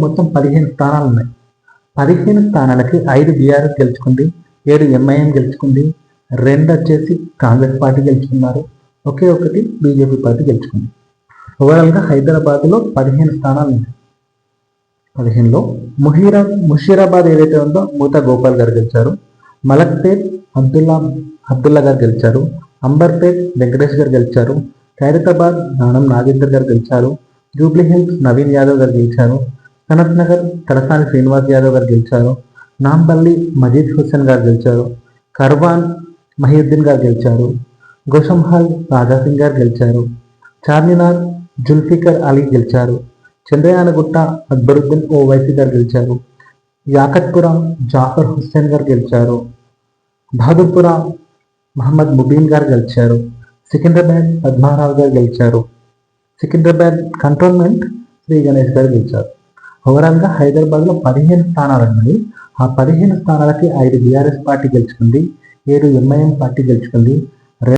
మొత్తం 15 స్థానాలు ఉన్నాయి. 15 స్థానాలకి 5 బీఆర్ఎస్ గెలుచుకుంది, 7 ఎంఐఎం గెలుచుకుంది, 2 వచ్చేసి కాంగ్రెస్ పార్టీ గెలుచుకున్నారు, ఒకే ఒకటి బీజేపీ పార్టీ గెలుచుకుంది. ఓవరాల్గా హైదరాబాద్లో 15 స్థానాలు ఉన్నాయి. 15లో ముషీరాబాద్ ఏదైతే ఉందో మూతా గోపాల్ గారు గెలిచారు, మలక్పేట్ అబ్దుల్లా గారు గెలిచారు, అంబర్పేట్ వెంకటేష్ గారు గెలిచారు, ఖైరతాబాద్ నానం నాగేందర్ గారు గెలిచారు, జూబ్లీ హిల్స్ నవీన్ యాదవ్ గారు గెలిచారు, సనత్ నగర్ తలసాని శ్రీనివాస్ యాదవ్ గారు గెలిచారు, నాంపల్లి మజీద్ హుస్సేన్ గారు గెలిచారు, కర్వాన్ మహీద్దీన్ గారు గెలిచారు, గోషంహాల్ రాజాసింగ్ గారు గెలిచారు, చార్మినార్ జుల్ఫికర్ అలీ గెలిచారు, చంద్రయానగుట్ట అక్బరుద్దీన్ ఓవైసీ గారు గెలిచారు, యాకత్పుర జాఫర్ హుస్సేన్ గారు గెలిచారు, బహదూర్పుర మహమ్మద్ ముబీన్ గారు గెలిచారు, సికింద్రాబాద్ పద్మారావు గారు గెలిచారు, సికింద్రాబాద్ కంటోన్మెంట్ శ్రీ గణేష్ గారు గెలిచారు. ఓవరాల్గా హైదరాబాద్లో 15 స్థానాలు ఉన్నాయి. ఆ 15 స్థానాలకి 5 బీఆర్ఎస్ పార్టీ గెలుచుకుంది, 7 ఎంఐఎం పార్టీ గెలుచుకుంది,